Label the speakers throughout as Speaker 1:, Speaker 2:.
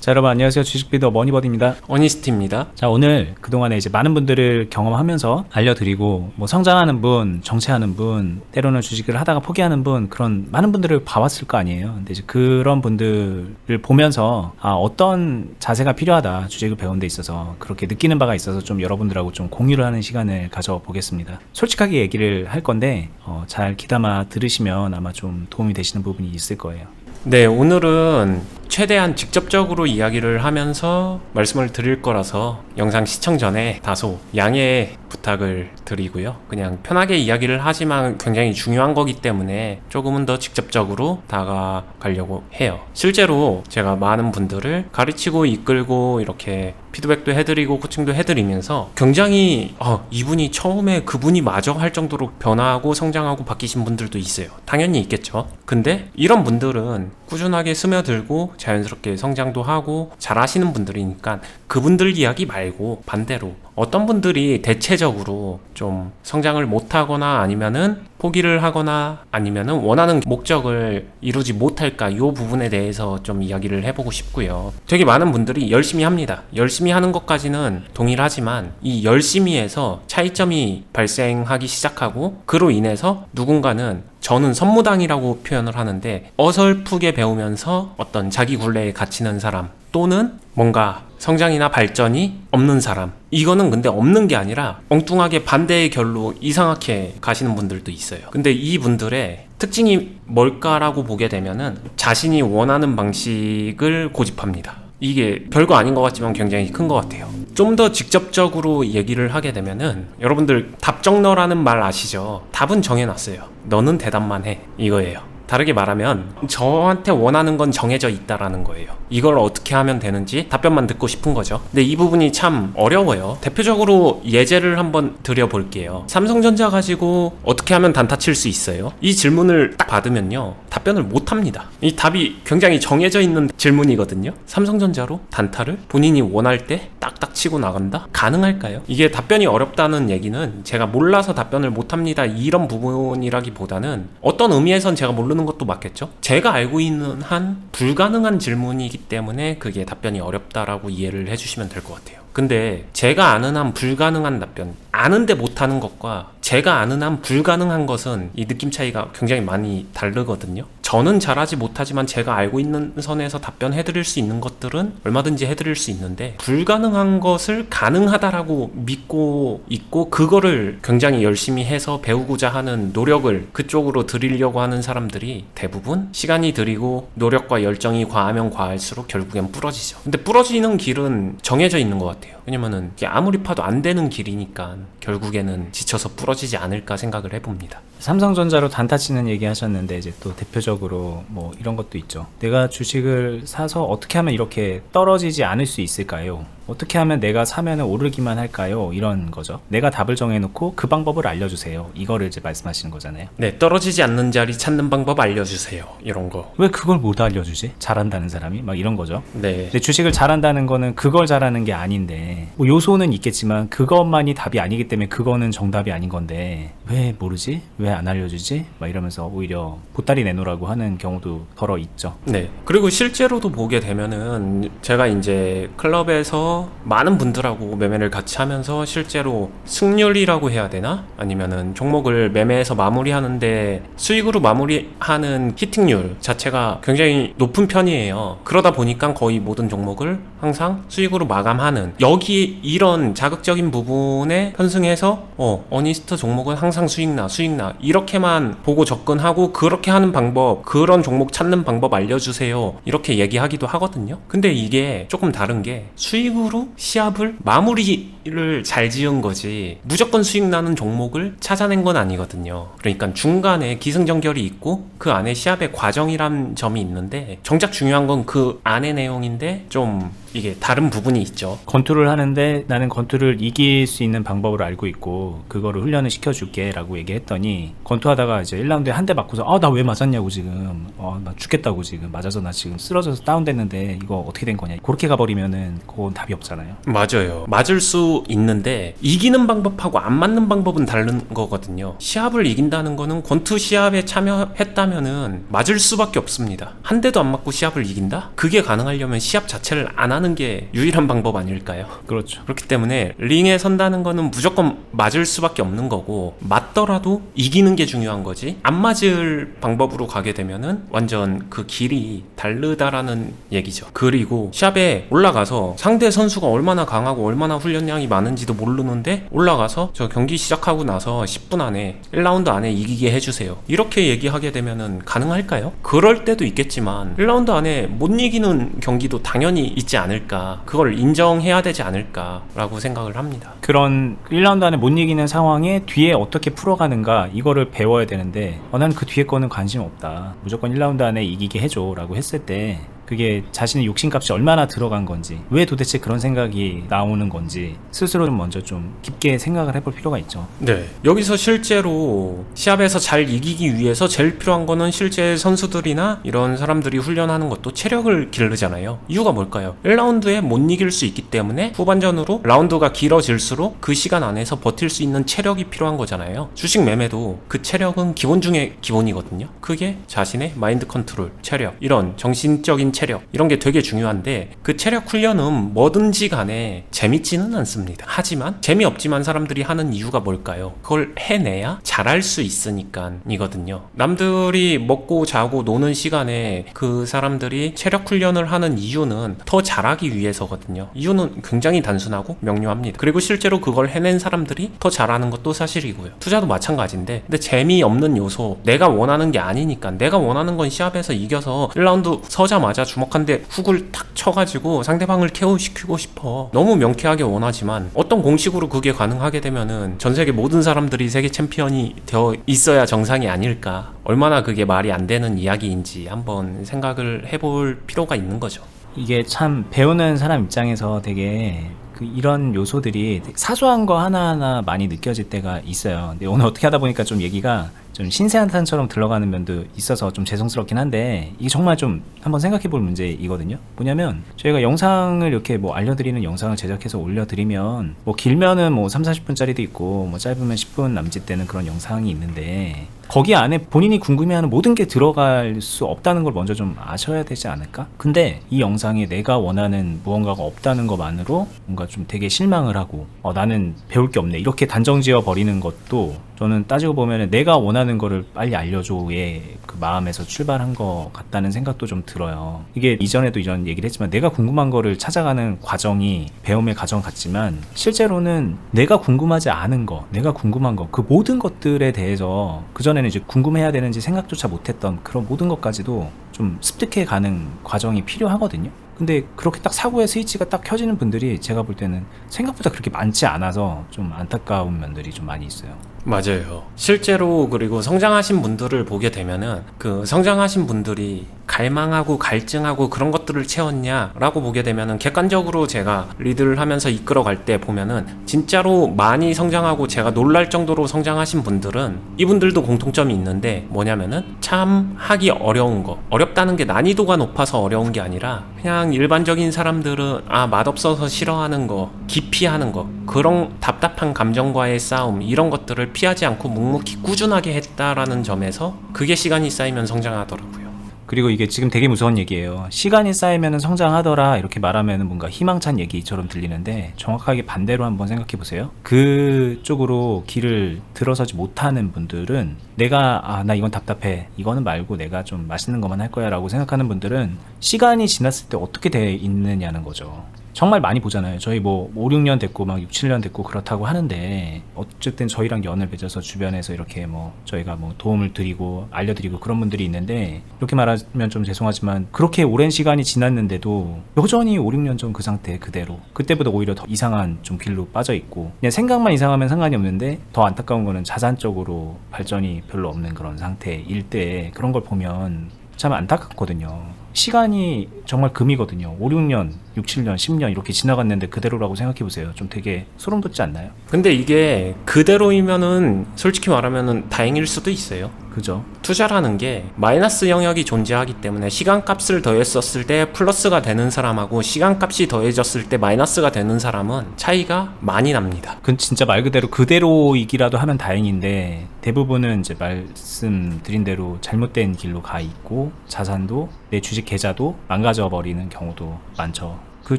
Speaker 1: 자, 여러분 안녕하세요. 주식비더 머니버드입니다.
Speaker 2: 어니스트입니다.
Speaker 1: 자, 오늘 그동안에 이제 많은 분들을 경험하면서 알려드리고 뭐 성장하는 분, 정체하는 분, 때로는 주식을 하다가 포기하는 분, 그런 많은 분들을 봐왔을 거 아니에요. 근데 이제 그런 분들을 보면서 어떤 자세가 필요하다, 주식을 배우는 데 있어서 그렇게 느끼는 바가 있어서 좀 여러분들하고 좀 공유를 하는 시간을 가져보겠습니다. 솔직하게 얘기를 할 건데 잘 귀담아 들으시면 아마 좀 도움이 되시는 부분이 있을 거예요.
Speaker 2: 네, 오늘은 최대한 직접적으로 이야기를 하면서 말씀을 드릴 거라서 영상 시청 전에 다소 양해 부탁을 드리고요. 그냥 편하게 이야기를 하지만 굉장히 중요한 거기 때문에 조금은 더 직접적으로 다가가려고 해요. 실제로 제가 많은 분들을 가르치고 이끌고 이렇게 피드백도 해드리고 코칭도 해드리면서 굉장히 이분이 처음에 그분이 마저 할 정도로 변화하고 성장하고 바뀌신 분들도 있어요. 당연히 있겠죠. 근데 이런 분들은 꾸준하게 스며들고 자연스럽게 성장도 하고 잘하시는 분들이니까 그분들 이야기 말고 반대로 어떤 분들이 대체적으로 좀 성장을 못하거나 아니면은 포기를 하거나 아니면은 원하는 목적을 이루지 못할까, 이 부분에 대해서 좀 이야기를 해보고 싶고요. 되게 많은 분들이 열심히 합니다. 열심히 하는 것까지는 동일하지만 이 열심히에서 차이점이 발생하기 시작하고 그로 인해서 누군가는, 저는 선무당이라고 표현을 하는데, 어설프게 배우면서 어떤 자기 굴레에 갇히는 사람 또는 뭔가 성장이나 발전이 없는 사람, 이거는 근데 없는 게 아니라 엉뚱하게 반대의 결로 이상하게 가시는 분들도 있어요. 근데 이 분들의 특징이 뭘까라고 보게 되면은 자신이 원하는 방식을 고집합니다. 이게 별거 아닌 것 같지만 굉장히 큰 것 같아요. 좀 더 직접적으로 얘기를 하게 되면은, 여러분들 답정너라는 말 아시죠? 답은 정해놨어요. 너는 대답만 해, 이거예요. 다르게 말하면 저한테 원하는 건 정해져 있다라는 거예요. 이걸 어떻게 하면 되는지 답변만 듣고 싶은 거죠. 근데 이 부분이 참 어려워요. 대표적으로 예제를 한번 드려볼게요. 삼성전자 가지고 어떻게 하면 단타 칠 수 있어요? 이 질문을 딱 받으면요, 답변을 못합니다. 이 답이 굉장히 정해져 있는 질문이거든요. 삼성전자로 단타를 본인이 원할 때 딱딱 치고 나간다? 가능할까요? 이게 답변이 어렵다는 얘기는 제가 몰라서 답변을 못합니다, 이런 부분이라기보다는 어떤 의미에선 제가 모르는 것도 맞겠죠? 제가 알고 있는 한 불가능한 질문이기 때문에 그게 답변이 어렵다라고 이해를 해주시면 될 것 같아요. 근데 제가 아는 한 불가능한 답변, 아는데 못하는 것과 제가 아는 한 불가능한 것은 이 느낌 차이가 굉장히 많이 다르거든요. 저는 잘하지 못하지만 제가 알고 있는 선에서 답변해드릴 수 있는 것들은 얼마든지 해드릴 수 있는데, 불가능한 것을 가능하다라고 믿고 있고 그거를 굉장히 열심히 해서 배우고자 하는 노력을 그쪽으로 드리려고 하는 사람들이 대부분 시간이 들이고 노력과 열정이 과하면 과할수록 결국엔 부러지죠. 근데 부러지는 길은 정해져 있는 것 같아요. 왜냐면은 이게 아무리 파도 안 되는 길이니까 결국에는 지쳐서 부러지지 않을까 생각을 해봅니다.
Speaker 1: 삼성전자로 단타 치는 얘기 하셨는데, 이제 또 대표적으로 뭐 이런 것도 있죠. 내가 주식을 사서 어떻게 하면 이렇게 떨어지지 않을 수 있을까요? 어떻게 하면 내가 사면은 오르기만 할까요? 이런 거죠. 내가 답을 정해놓고 그 방법을 알려주세요, 이거를 이제 말씀하시는 거잖아요.
Speaker 2: 네, 떨어지지 않는 자리 찾는 방법 알려주세요, 이런 거.
Speaker 1: 왜 그걸 못 알려주지? 잘한다는 사람이 막 이런 거죠.
Speaker 2: 네.
Speaker 1: 근데 주식을 잘한다는 거는 그걸 잘하는 게 아닌데, 뭐 요소는 있겠지만 그것만이 답이 아니기 때문에 그거는 정답이 아닌 건데 왜 모르지? 왜 안 알려주지? 막 이러면서 오히려 보따리 내놓으라고 하는 경우도 덜어 있죠.
Speaker 2: 네. 그리고 실제로도 보게 되면은 제가 이제 클럽에서 많은 분들하고 매매를 같이 하면서 실제로 승률이라고 해야 되나? 아니면은 종목을 매매해서 마무리하는데 수익으로 마무리하는 히팅률 자체가 굉장히 높은 편이에요. 그러다 보니까 거의 모든 종목을 항상 수익으로 마감하는, 여기 이런 자극적인 부분에 편승해서 어니스트 종목은 항상 수익나 이렇게만 보고 접근하고, 그렇게 하는 방법, 그런 종목 찾는 방법 알려주세요, 이렇게 얘기하기도 하거든요. 근데 이게 조금 다른 게, 수익으로 시합을 마무리를 잘 지은 거지 무조건 수익 나는 종목을 찾아낸 건 아니거든요. 그러니까 중간에 기승전결이 있고 그 안에 시합의 과정이란 점이 있는데, 정작 중요한 건 그 안의 내용인데 좀 이게 다른 부분이 있죠.
Speaker 1: 권투를 하는데 나는 권투를 이길 수 있는 방법을 알고 있고 그거를 훈련을 시켜줄게 라고 얘기했더니 권투하다가 이제 1라운드에 한 대 맞고서 나 왜 맞았냐고 지금 나 죽겠다고 지금 맞아서 나 지금 쓰러져서 다운됐는데 이거 어떻게 된 거냐 그렇게 가버리면은 그건 답이 없잖아요.
Speaker 2: 맞아요. 맞을 수 있는데 이기는 방법하고 안 맞는 방법은 다른 거거든요. 시합을 이긴다는 거는 권투 시합에 참여했다면은 맞을 수밖에 없습니다. 한 대도 안 맞고 시합을 이긴다? 그게 가능하려면 시합 자체를 안 하는 게 유일한 방법 아닐까요?
Speaker 1: 그렇죠.
Speaker 2: 그렇기 때문에 링에 선다는 거는 무조건 맞을 수밖에 없는 거고 맞더라도 이기는 게 중요한 거지 안 맞을 방법으로 가게 되면은 완전 그 길이 다르다라는 얘기죠. 그리고 시합에 올라가서 상대 선수가 얼마나 강하고 얼마나 훈련량이 많은지도 모르는데 올라가서 저 경기 시작하고 나서 10분 안에 1라운드 안에 이기게 해주세요. 이렇게 얘기하게 되면은 가능할까요? 그럴 때도 있겠지만 1라운드 안에 못 이기는 경기도 당연히 있지 않을까. 그걸 인정해야 되지 않을까라고 생각을 합니다.
Speaker 1: 그런 1라운드 안에 못 이기는 상황에 뒤에 어떻게 풀어가는가 이거를 배워야 되는데 나는 그 뒤에 거는 관심 없다. 무조건 1라운드 안에 이기게 해줘 라고 했을 때 그게 자신의 욕심값이 얼마나 들어간 건지 왜 도대체 그런 생각이 나오는 건지 스스로 좀 먼저 좀 깊게 생각을 해볼 필요가 있죠.
Speaker 2: 네, 여기서 실제로 시합에서 잘 이기기 위해서 제일 필요한 거는 실제 선수들이나 이런 사람들이 훈련하는 것도 체력을 기르잖아요. 이유가 뭘까요? 1라운드에 못 이길 수 있기 때문에 후반전으로 라운드가 길어질수록 그 시간 안에서 버틸 수 있는 체력이 필요한 거잖아요. 주식 매매도 그 체력은 기본 중에 기본이거든요. 그게 자신의 마인드 컨트롤, 체력, 이런 정신적인 체력 이런 게 되게 중요한데 그 체력 훈련은 뭐든지 간에 재밌지는 않습니다. 하지만 재미없지만 사람들이 하는 이유가 뭘까요? 그걸 해내야 잘할 수 있으니까 이거든요. 남들이 먹고 자고 노는 시간에 그 사람들이 체력 훈련을 하는 이유는 더 잘하기 위해서거든요. 이유는 굉장히 단순하고 명료합니다. 그리고 실제로 그걸 해낸 사람들이 더 잘하는 것도 사실이고요. 투자도 마찬가지인데 근데 재미없는 요소 내가 원하는 게 아니니까 내가 원하는 건 시합에서 이겨서 1라운드 서자마자 주먹 한 대 훅을 탁 쳐가지고 상대방을 KO시키고 싶어. 너무 명쾌하게 원하지만 어떤 공식으로 그게 가능하게 되면은 전 세계 모든 사람들이 세계 챔피언이 되어 있어야 정상이 아닐까. 얼마나 그게 말이 안 되는 이야기인지 한번 생각을 해볼 필요가 있는 거죠.
Speaker 1: 이게 참 배우는 사람 입장에서 되게 이런 요소들이 사소한 거 하나하나 많이 느껴질 때가 있어요. 근데 오늘 어떻게 하다 보니까 좀 얘기가 좀 신세한탄처럼 들어가는 면도 있어서 좀 죄송스럽긴 한데 이게 정말 좀 한번 생각해 볼 문제이거든요. 뭐냐면 저희가 영상을 이렇게 뭐 알려드리는 영상을 제작해서 올려드리면 뭐 길면은 뭐 3-40분짜리도 있고 뭐 짧으면 10분 남짓되는 그런 영상이 있는데 거기 안에 본인이 궁금해하는 모든 게 들어갈 수 없다는 걸 먼저 좀 아셔야 되지 않을까? 근데 이 영상에 내가 원하는 무언가가 없다는 것만으로 뭔가 좀 되게 실망을 하고 나는 배울 게 없네 이렇게 단정 지어 버리는 것도 저는 따지고 보면 내가 원하는 거를 빨리 알려줘의 그 마음에서 출발한 것 같다는 생각도 좀 들어요. 이게 이전에도 이런 얘기를 했지만 내가 궁금한 거를 찾아가는 과정이 배움의 과정 같지만 실제로는 내가 궁금하지 않은 거, 내가 궁금한 거, 그 모든 것들에 대해서 그전에는 이제 궁금해야 되는지 생각조차 못했던 그런 모든 것까지도 좀 습득해 가는 과정이 필요하거든요. 근데 그렇게 딱 사고의 스위치가 딱 켜지는 분들이 제가 볼 때는 생각보다 그렇게 많지 않아서 좀 안타까운 면들이 좀 많이 있어요.
Speaker 2: 맞아요. 실제로 그리고 성장하신 분들을 보게 되면은 그 성장하신 분들이 갈망하고 갈증하고 그런 것들을 채웠냐라고 보게 되면은 객관적으로 제가 리드를 하면서 이끌어갈 때 보면은 진짜로 많이 성장하고 제가 놀랄 정도로 성장하신 분들은 이분들도 공통점이 있는데 뭐냐면은 참 하기 어려운 거, 어렵다는 게 난이도가 높아서 어려운 게 아니라 그냥 일반적인 사람들은 맛없어서 싫어하는 거, 기피하는 거, 그런 답답한 감정과의 싸움 이런 것들을 피하지 않고 묵묵히 꾸준하게 했다라는 점에서 그게 시간이 쌓이면 성장하더라고요.
Speaker 1: 그리고 이게 지금 되게 무서운 얘기예요. 시간이 쌓이면 성장하더라 이렇게 말하면 뭔가 희망찬 얘기처럼 들리는데 정확하게 반대로 한번 생각해 보세요. 그쪽으로 길을 들어서지 못하는 분들은 내가 나 이건 답답해 이거는 말고 내가 좀 맛있는 것만 할 거야 라고 생각하는 분들은 시간이 지났을 때 어떻게 돼 있느냐는 거죠. 정말 많이 보잖아요. 저희 뭐 5-6년 됐고 막 6-7년 됐고 그렇다고 하는데 어쨌든 저희랑 연을 맺어서 주변에서 이렇게 뭐 저희가 뭐 도움을 드리고 알려드리고 그런 분들이 있는데 이렇게 말하면 좀 죄송하지만 그렇게 오랜 시간이 지났는데도 여전히 5-6년 전 그 상태 그대로 그때보다 오히려 더 이상한 좀 길로 빠져 있고 그냥 생각만 이상하면 상관이 없는데 더 안타까운 거는 자산적으로 발전이 별로 없는 그런 상태일 때 그런 걸 보면 참 안타깝거든요. 시간이 정말 금이거든요. 5, 6년, 6, 7년, 10년 이렇게 지나갔는데 그대로라고 생각해보세요. 좀 되게 소름 돋지 않나요?
Speaker 2: 근데 이게 그대로이면은 솔직히 말하면은 다행일 수도 있어요.
Speaker 1: 그죠?
Speaker 2: 투자라는 게 마이너스 영역이 존재하기 때문에 시간값을 더했었을 때 플러스가 되는 사람하고 시간값이 더해졌을 때 마이너스가 되는 사람은 차이가 많이 납니다.
Speaker 1: 그건 진짜 말 그대로이기라도 하면 다행인데 대부분은 이제 말씀드린 대로 잘못된 길로 가 있고 자산도 내 주식 계좌도 망가져 버리는 경우도 많죠. 그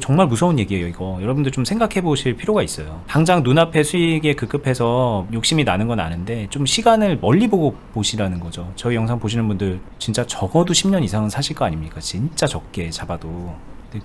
Speaker 1: 정말 무서운 얘기예요. 이거 여러분들 좀 생각해 보실 필요가 있어요. 당장 눈앞에 수익에 급급해서 욕심이 나는 건 아는데 좀 시간을 멀리 보고 보시라는 거죠. 저희 영상 보시는 분들 진짜 적어도 10년 이상은 사실 거 아닙니까? 진짜 적게 잡아도.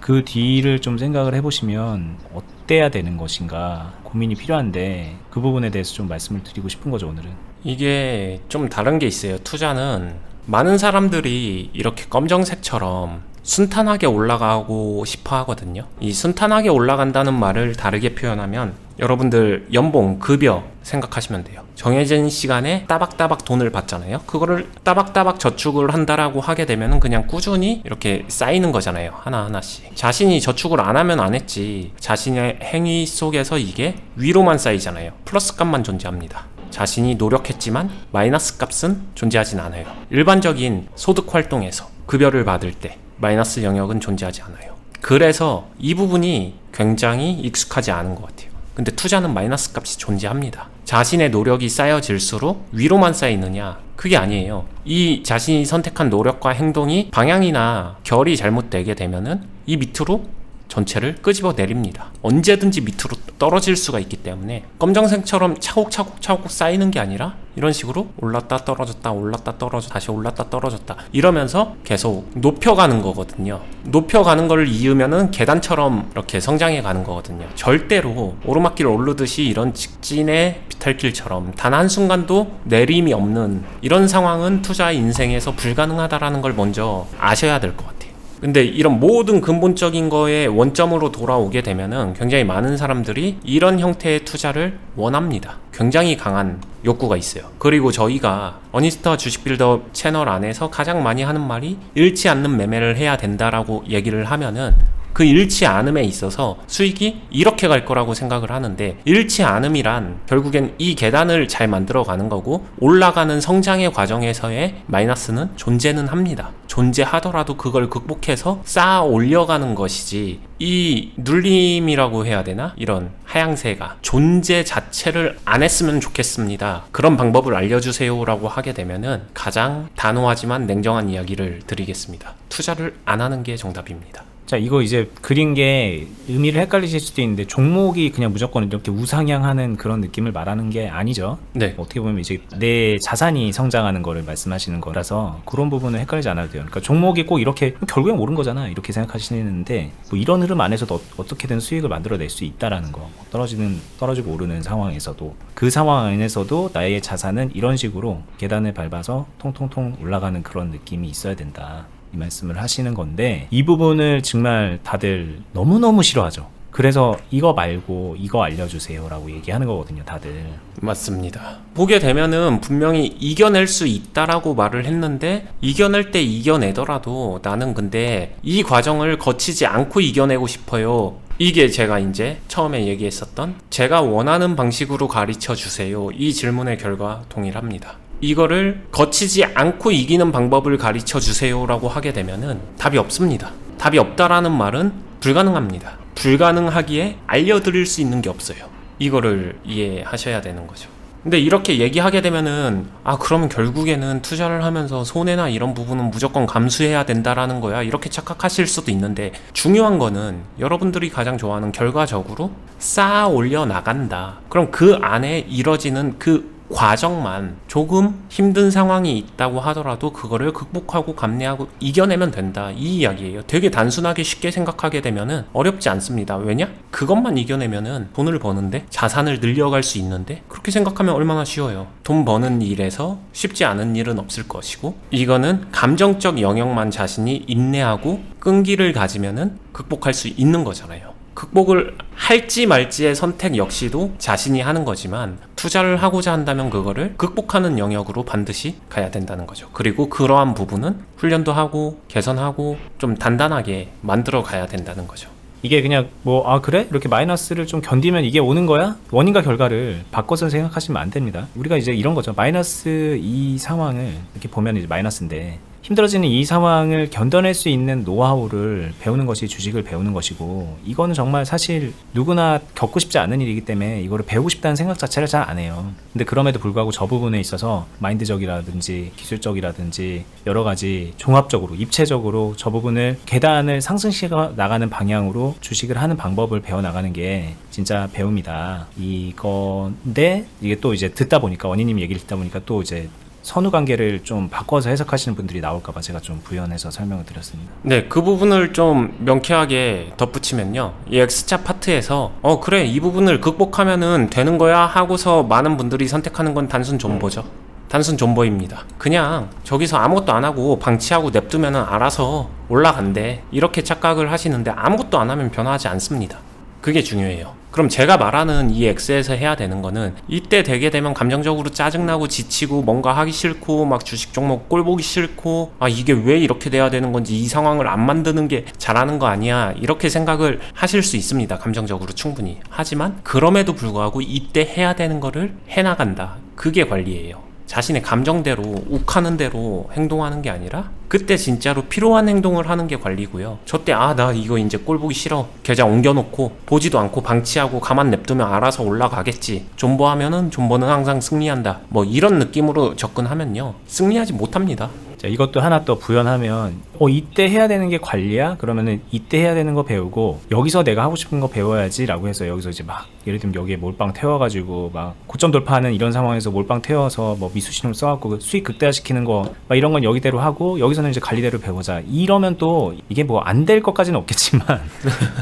Speaker 1: 그 뒤를 좀 생각을 해보시면 어때야 되는 것인가 고민이 필요한데 그 부분에 대해서 좀 말씀을 드리고 싶은 거죠. 오늘은
Speaker 2: 이게 좀 다른 게 있어요. 투자는 많은 사람들이 이렇게 검정색처럼 순탄하게 올라가고 싶어 하거든요. 이 순탄하게 올라간다는 말을 다르게 표현하면 여러분들 연봉, 급여 생각하시면 돼요. 정해진 시간에 따박따박 돈을 받잖아요. 그거를 따박따박 저축을 한다라고 하게 되면 그냥 꾸준히 이렇게 쌓이는 거잖아요. 하나하나씩. 자신이 저축을 안 하면 안 했지 자신의 행위 속에서 이게 위로만 쌓이잖아요. 플러스 값만 존재합니다. 자신이 노력했지만 마이너스 값은 존재하진 않아요. 일반적인 소득 활동에서 급여를 받을 때 마이너스 영역은 존재하지 않아요. 그래서 이 부분이 굉장히 익숙하지 않은 것 같아요. 근데 투자는 마이너스 값이 존재합니다. 자신의 노력이 쌓여질수록 위로만 쌓이느냐? 그게 아니에요. 이 자신이 선택한 노력과 행동이 방향이나 결이 잘못되게 되면은 이 밑으로 전체를 끄집어 내립니다. 언제든지 밑으로 떨어질 수가 있기 때문에 검정색처럼 차곡차곡 쌓이는 게 아니라 이런 식으로 올랐다 떨어졌다 올랐다 떨어졌다 다시 올랐다 떨어졌다 이러면서 계속 높여가는 거거든요. 높여가는 걸 이으면은 계단처럼 이렇게 성장해 가는 거거든요. 절대로 오르막길 오르듯이 이런 직진의 비탈길처럼 단 한순간도 내림이 없는 이런 상황은 투자 인생에서 불가능하다라는 걸 먼저 아셔야 될 것 같아요. 근데 이런 모든 근본적인 거에 원점으로 돌아오게 되면은 굉장히 많은 사람들이 이런 형태의 투자를 원합니다. 굉장히 강한 욕구가 있어요. 그리고 저희가 어니스터 주식빌더 채널 안에서 가장 많이 하는 말이 잃지 않는 매매를 해야 된다라고 얘기를 하면은 그 잃지 않음에 있어서 수익이 이렇게 갈 거라고 생각을 하는데 잃지 않음이란 결국엔 이 계단을 잘 만들어 가는 거고 올라가는 성장의 과정에서의 마이너스는 존재는 합니다. 존재하더라도 그걸 극복해서 쌓아 올려가는 것이지 이 눌림이라고 해야 되나? 이런 하향세가 존재 자체를 안 했으면 좋겠습니다. 그런 방법을 알려주세요 라고 하게 되면은 가장 단호하지만 냉정한 이야기를 드리겠습니다. 투자를 안 하는 게 정답입니다.
Speaker 1: 자, 이거 이제 그린 게 의미를 헷갈리실 수도 있는데 종목이 그냥 무조건 이렇게 우상향하는 그런 느낌을 말하는 게 아니죠.
Speaker 2: 네.
Speaker 1: 어떻게 보면 이제 내 자산이 성장하는 거를 말씀하시는 거라서 그런 부분은 헷갈리지 않아도 돼요. 그러니까 종목이 꼭 이렇게 결국엔 오른 거잖아 이렇게 생각하시는데 뭐 이런 흐름 안에서도 어떻게든 수익을 만들어낼 수 있다라는 거. 떨어지고 오르는 상황에서도 그 상황 안에서도 나의 자산은 이런 식으로 계단을 밟아서 통통통 올라가는 그런 느낌이 있어야 된다. 이 말씀을 하시는 건데 이 부분을 정말 다들 너무너무 싫어하죠. 그래서 이거 말고 이거 알려주세요 라고 얘기하는 거거든요. 다들.
Speaker 2: 맞습니다. 보게 되면은 분명히 이겨낼 수 있다라고 말을 했는데 이겨낼 때 이겨내더라도 나는 근데 이 과정을 거치지 않고 이겨내고 싶어요. 이게 제가 이제 처음에 얘기했었던 제가 원하는 방식으로 가르쳐 주세요. 이 질문의 결과 동일합니다. 이거를 거치지 않고 이기는 방법을 가르쳐 주세요 라고 하게 되면은 답이 없습니다. 답이 없다라는 말은 불가능합니다. 불가능하기에 알려드릴 수 있는 게 없어요. 이거를 이해하셔야 되는 거죠. 근데 이렇게 얘기하게 되면은 그러면 결국에는 투자를 하면서 손해나 이런 부분은 무조건 감수해야 된다라는 거야 이렇게 착각하실 수도 있는데 중요한 거는 여러분들이 가장 좋아하는 결과적으로 쌓아 올려 나간다. 그럼 그 안에 이뤄지는 그 과정만 조금 힘든 상황이 있다고 하더라도 그거를 극복하고 감내하고 이겨내면 된다 이 이야기예요. 되게 단순하게 쉽게 생각하게 되면은 어렵지 않습니다. 왜냐? 그것만 이겨내면은 돈을 버는데 자산을 늘려갈 수 있는데 그렇게 생각하면 얼마나 쉬워요. 돈 버는 일에서 쉽지 않은 일은 없을 것이고 이거는 감정적 영역만 자신이 인내하고 끈기를 가지면은 극복할 수 있는 거잖아요. 극복을 할지 말지의 선택 역시도 자신이 하는 거지만 투자를 하고자 한다면 그거를 극복하는 영역으로 반드시 가야 된다는 거죠. 그리고 그러한 부분은 훈련도 하고 개선하고 좀 단단하게 만들어 가야 된다는 거죠.
Speaker 1: 이게 그냥 뭐 아 그래? 이렇게 마이너스를 좀 견디면 이게 오는 거야? 원인과 결과를 바꿔서 생각하시면 안 됩니다. 우리가 이제 이런 거죠. 마이너스 이 상황을 이렇게 보면 이제 마이너스인데 힘들어지는 이 상황을 견뎌낼 수 있는 노하우를 배우는 것이 주식을 배우는 것이고, 이거는 정말 사실 누구나 겪고 싶지 않은 일이기 때문에 이거를 배우고 싶다는 생각 자체를 잘 안 해요. 근데 그럼에도 불구하고 저 부분에 있어서 마인드적이라든지 기술적이라든지 여러 가지 종합적으로 입체적으로 저 부분을 계단을 상승시켜 나가는 방향으로 주식을 하는 방법을 배워나가는 게 진짜 배움이다 이건데, 이게 또 이제 듣다 보니까 원희님 얘기를 듣다 보니까 또 이제 선후 관계를 좀 바꿔서 해석하시는 분들이 나올까봐 제가 좀 부연해서 설명을 드렸습니다.
Speaker 2: 네, 그 부분을 좀 명쾌하게 덧붙이면요, 이 X자 파트에서 그래 이 부분을 극복하면은 되는 거야 하고서 많은 분들이 선택하는 건 단순 존버죠. 단순 존버입니다. 그냥 저기서 아무것도 안 하고 방치하고 냅두면은 알아서 올라간대, 이렇게 착각을 하시는데 아무것도 안 하면 변화하지 않습니다. 그게 중요해요. 그럼 제가 말하는 이 X에서 해야 되는 거는, 이때 되게 되면 감정적으로 짜증나고 지치고 뭔가 하기 싫고 막 주식 종목 꼴보기 싫고 이게 왜 이렇게 돼야 되는 건지, 이 상황을 안 만드는 게 잘하는 거 아니야, 이렇게 생각을 하실 수 있습니다. 감정적으로 충분히. 하지만 그럼에도 불구하고 이때 해야 되는 거를 해나간다. 그게 관리예요. 자신의 감정대로 욱하는 대로 행동하는 게 아니라 그때 진짜로 필요한 행동을 하는 게 관리고요. 저때 나 이거 이제 꼴 보기 싫어, 계좌 옮겨놓고 보지도 않고 방치하고 가만 냅두면 알아서 올라가겠지, 존버하면은 존버는 항상 승리한다, 뭐 이런 느낌으로 접근하면요 승리하지 못합니다.
Speaker 1: 자, 이것도 하나 또 부연하면 이때 해야 되는 게 관리야? 그러면은 이때 해야 되는 거 배우고 여기서 내가 하고 싶은 거 배워야지 라고 해서 여기서 이제 막 예를 들면 여기에 몰빵 태워가지고 막 고점 돌파하는 이런 상황에서 몰빵 태워서 뭐 미수신호 써갖고 수익 극대화시키는 거 막 이런 건 여기대로 하고 여기서는 이제 관리대로 배우자 이러면 또 이게 뭐 안 될 것까지는 없겠지만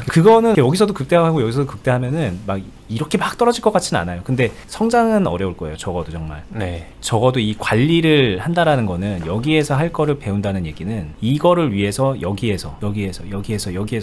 Speaker 1: 그거는 여기서도 극대화하고 여기서도 극대화하면은 막 이렇게 막 떨어질 것 같지는 않아요. 근데 성장은 어려울 거예요. 적어도 정말.
Speaker 2: 네.
Speaker 1: 적어도 이 관리를 한다라는 거는 여기에서 할 거를 배운다는 얘기는 이거를 위해서 여기에서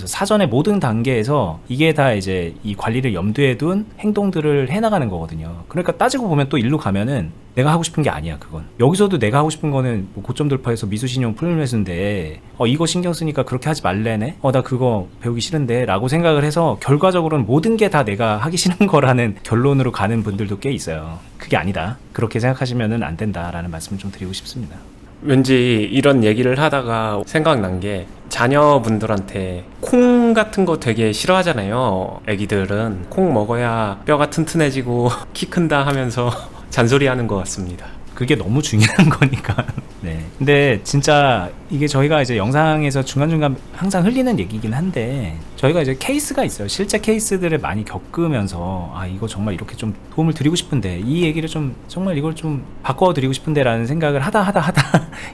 Speaker 1: 사전에 모든 단계에서 이게 다 이제 이 관리를 염두에 둔 행동들을 해나가는 거거든요. 그러니까 따지고 보면 또 일로 가면은 내가 하고 싶은 게 아니야. 그건 여기서도 내가 하고 싶은 거는 뭐 고점 돌파해서 미수신용 풀매수인데 이거 신경 쓰니까 그렇게 하지 말래네, 나 그거 배우기 싫은데 라고 생각을 해서 결과적으로는 모든 게 다 내가 하기 싫은 거라는 결론으로 가는 분들도 꽤 있어요. 그게 아니다, 그렇게 생각하시면은 안 된다라는 말씀을 좀 드리고 싶습니다.
Speaker 2: 왠지 이런 얘기를 하다가 생각난 게, 자녀분들한테 콩 같은 거 되게 싫어하잖아요. 애기들은 콩 먹어야 뼈가 튼튼해지고 키 큰다 하면서 잔소리하는 것 같습니다.
Speaker 1: 그게 너무 중요한 거니까. 네. 근데 진짜 이게 저희가 이제 영상에서 중간중간 항상 흘리는 얘기긴 한데, 저희가 이제 케이스가 있어요. 실제 케이스들을 많이 겪으면서 이거 정말 이렇게 좀 도움을 드리고 싶은데, 이 얘기를 좀 정말 이걸 좀 바꿔드리고 싶은데 라는 생각을 하다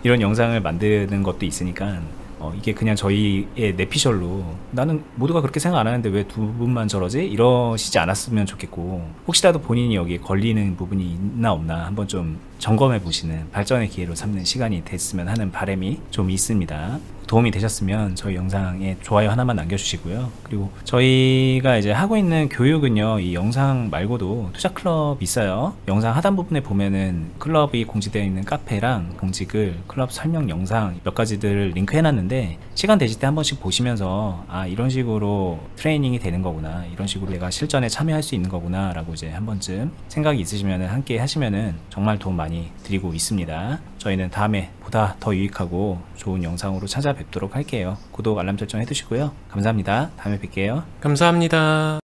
Speaker 1: 이런 영상을 만드는 것도 있으니까 이게 그냥 저희의 내피셜로 나는 모두가 그렇게 생각 안 하는데 왜 두 분만 저러지? 이러시지 않았으면 좋겠고, 혹시라도 본인이 여기에 걸리는 부분이 있나 없나 한번 좀 점검해 보시는 발전의 기회로 삼는 시간이 됐으면 하는 바람이 좀 있습니다. 도움이 되셨으면 저희 영상에 좋아요 하나만 남겨주시고요. 그리고 저희가 이제 하고 있는 교육은요, 이 영상 말고도 투자 클럽 있어요. 영상 하단 부분에 보면은 클럽이 공지되어 있는 카페랑 공지글, 클럽 설명 영상 몇 가지들을 링크 해놨는데, 시간 되실 때 한 번씩 보시면서 이런 식으로 트레이닝이 되는 거구나, 이런 식으로 내가 실전에 참여할 수 있는 거구나 라고 이제 한 번쯤 생각이 있으시면은 함께 하시면은 정말 도움 많이 드리고 있습니다. 저희는 다음에 보다 더 유익하고 좋은 영상으로 찾아뵙도록 할게요. 구독, 알람 설정 해두시고요. 감사합니다. 다음에 뵐게요.
Speaker 2: 감사합니다.